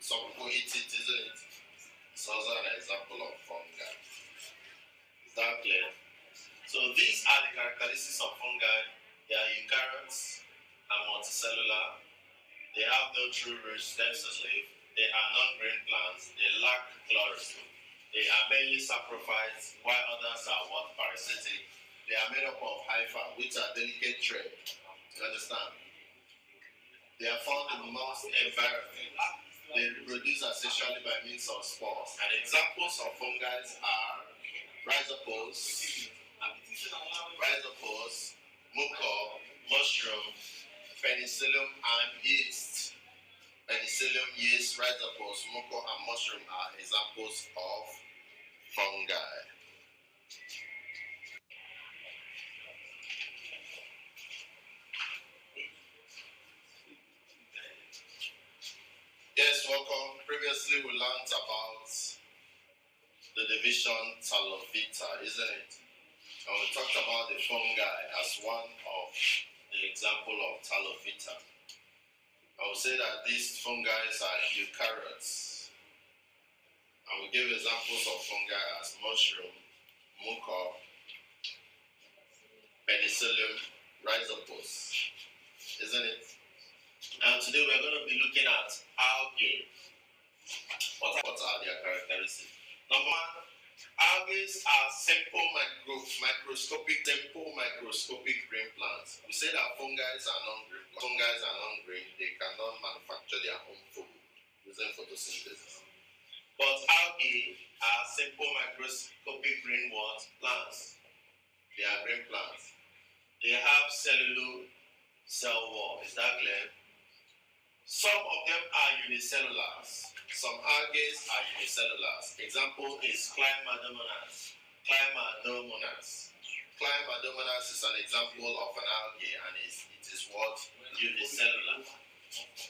some people eat it, isn't it? It's also an example of fungi. Is that clear? So these are the characteristics of fungi. They are eukaryotes and multicellular. They have no true roots, stems, or leaf. They are non-green plants. They lack chlorophyll. They are mainly saprophytes, while others are what? Parasitic. They are made up of hypha, which are delicate thread. You understand? They are found in most environments. They reproduce asexually by means of spores. And examples of fungi are rhizopus, mucor, mushroom, penicillium, and yeast. Penicillium, yeast, rhizopus, mucor, and mushroom are examples of fungi. Yes, welcome. Previously we learned about the division Tclassified, isn't it? And we talked about the fungi as one of the example of Tclassified. I would say that these fungi are eukaryotes. And we gave examples of fungi as mushroom, mucor, penicillium, rhizopus, isn't it? And today we're going to be looking at algae. What are their characteristics? Number one, algae are simple microscopic green plants. We say that fungi are non-green. They cannot manufacture their own food using photosynthesis. But algae are simple microscopic green plants. They are green plants. They have cellular cell wall. Is that clear? Some of them are unicellulars. Some algae are unicellulars. Example is Climadomonas. Climadomonas is an example of an algae, and it is what? Unicellular.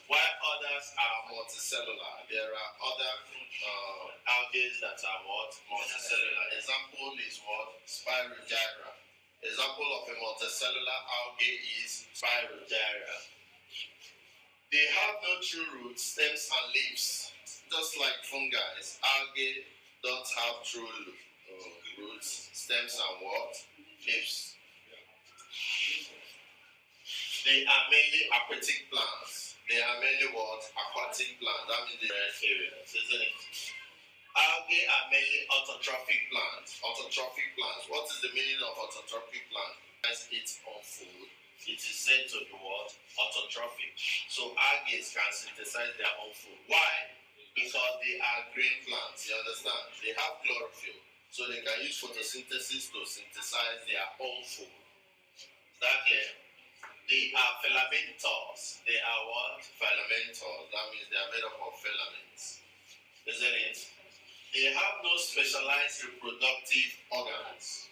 While others are multicellular. There are other algae that are what? Multicellular. Example is what? Spirogyra. Example of a multicellular algae is Spirogyra. They have no true roots, stems, and leaves. Just like fungi, algae don't have true roots, stems, and what? Leaves. They are mainly aquatic plants. They are mainly what? Aquatic plants. That means the red areas, isn't it? Algae are mainly autotrophic plants. Autotrophic plants. What is the meaning of autotrophic plant? It's its own food. It is said to be what? Autotrophic. So algae can synthesize their own food. Why? Because they are green plants. You understand? They have chlorophyll. So they can use photosynthesis to synthesize their own food. Is that clear? They are filamentous. They are what? Filamentous. That means they are made up of filaments. Isn't it? They have no specialized reproductive organs.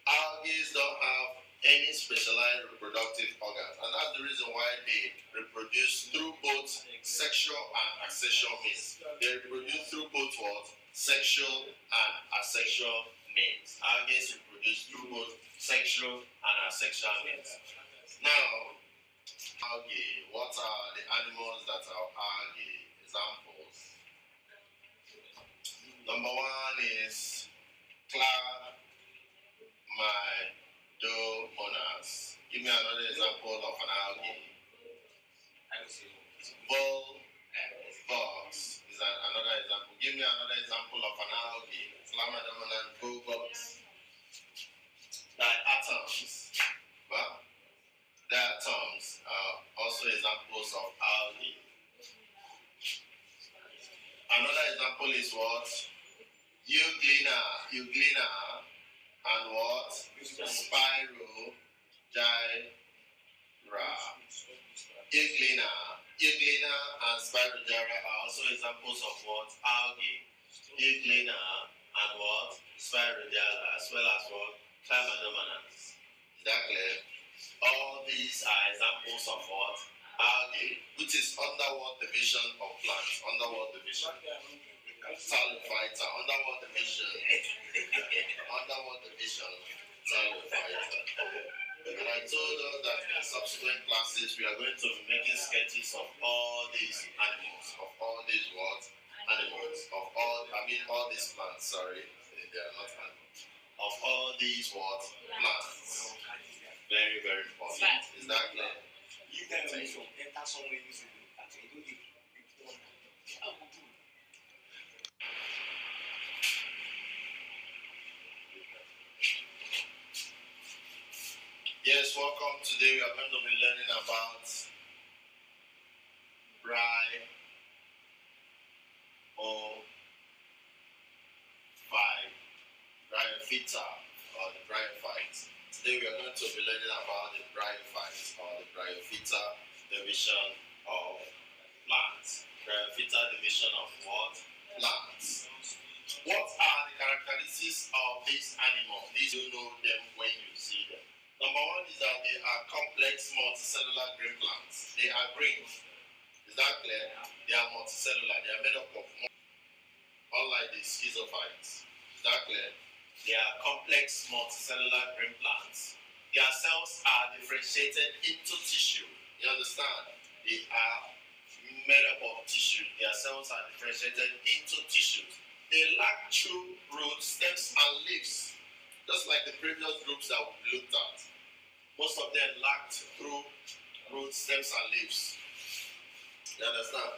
Algae don't have any specialized reproductive organs, and that's the reason why they reproduce through both sexual and asexual means. They reproduce through both what? Sexual and asexual means. Algae reproduce through both sexual and asexual means. Now, algae. What are the animals that are algae? Examples. Number one is Cladomonas. Give me another example of an algae. Bullbox is another example. Give me another example of an algae. Cladomonas, bullbox. Diatoms. Well, diatoms are also examples of algae. Another example is what? Euglena, and what? Spirogyra. Euglena and Spirogyra are also examples of what? Algae. Euglena and what? Spirogyra, as well as what? Climadomonas. Is that clear? All these are examples of what? Algae, which is under what division of plants? Under what division? Tclassified. Under what division? Under what division? Tclassified. And I told us that in subsequent classes we are going to be making sketches of all these animals, of all these what? all these plants, sorry, they are not animals. Of all these what? Plants. Very, very important. Is that clear? Yes, welcome. Today we are going to be learning about bryophyta or the bryophytes. Today we are going to be learning about the bryophytes or the bryophyta division of plants. Bryophyta division of what? Plants. What are the characteristics of these animals? These you know them when you see them. Number one is that they are complex multicellular green plants. They are green. Is that clear? They are multicellular. They are made up of unlike the schizophytes. Is that clear? They are complex multicellular green plants. Their cells are differentiated into tissue. You understand? They are made up of tissue. Their cells are differentiated into tissues. They lack true roots, stems, and leaves. Just like the previous groups that we looked at. Most of them lacked through roots, stems, and leaves. You understand?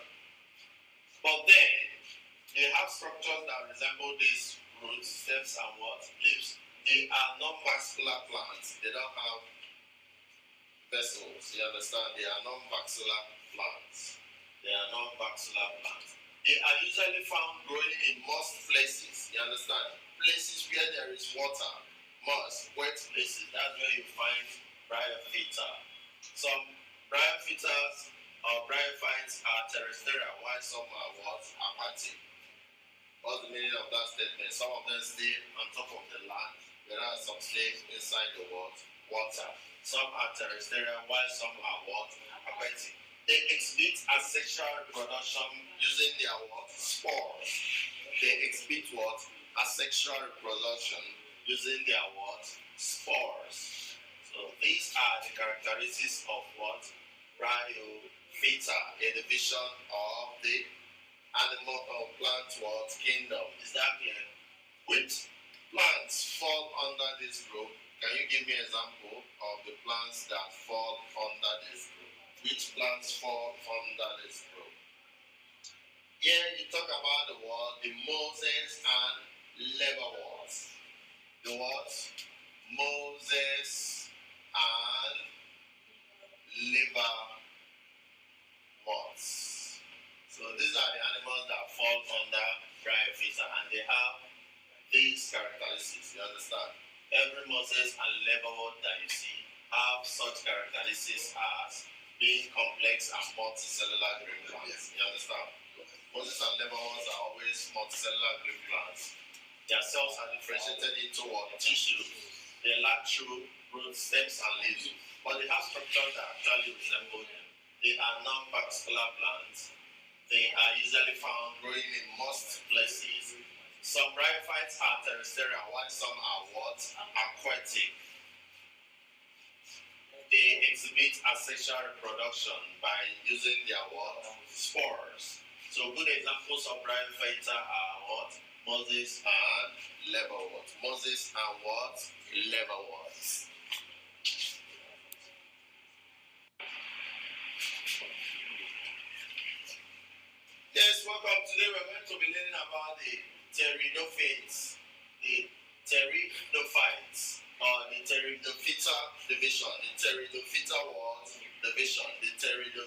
But then, they have structures that resemble these roots, stems, and what? Leaves. They are non-vascular plants. They don't have vessels. You understand? They are non-vascular plants. They are non-vascular plants. They are usually found growing in moist places. You understand? Places where there is water, moist, wet places. That's where you find bryophyta. Some bryophytas or bryophytes are terrestrial, while some are what? Aquatic. What's the meaning of that statement? Some of them stay on top of the land, whereas some stay inside the water. Some are terrestrial, while some are what? Aquatic. They exhibit asexual reproduction using their what? Spores. They exhibit what? Asexual reproduction using their what? Spores. So these are the characteristics of what? Bryophyta, a division of the animal or plant what? Kingdom. Is that clear? Which plants fall under this group? Can you give me an example of the plants that fall under this group? Which plants fall under this group? Here you talk about the what? The mosses and liverworts. The what? Mosses and liverworts. So these are the animals that fall under bryophyta, and they have these characteristics. You understand? Every mosses and liverwort that you see have such characteristics as being complex and multicellular green plants. You understand? Mosses and liverworts are always multicellular green plants. Their cells are differentiated into what? Tissue. They lack true roots, stems, and leaves. But they have structures that actually resemble them. They are non-vascular plants. They are usually found growing in most places. Some bryophytes are terrestrial, while some are what? Aquatic. They exhibit asexual reproduction by using their what? Spores. So good examples of bryophyta are what? Mosses and liverworts. Mosses and what? Liverworts. Yes, welcome. Today we're going to be learning about the pteridophytes. The pteridophytes. Or the pteridophyta division. The pteridophyta what? Division. The pteridophyta.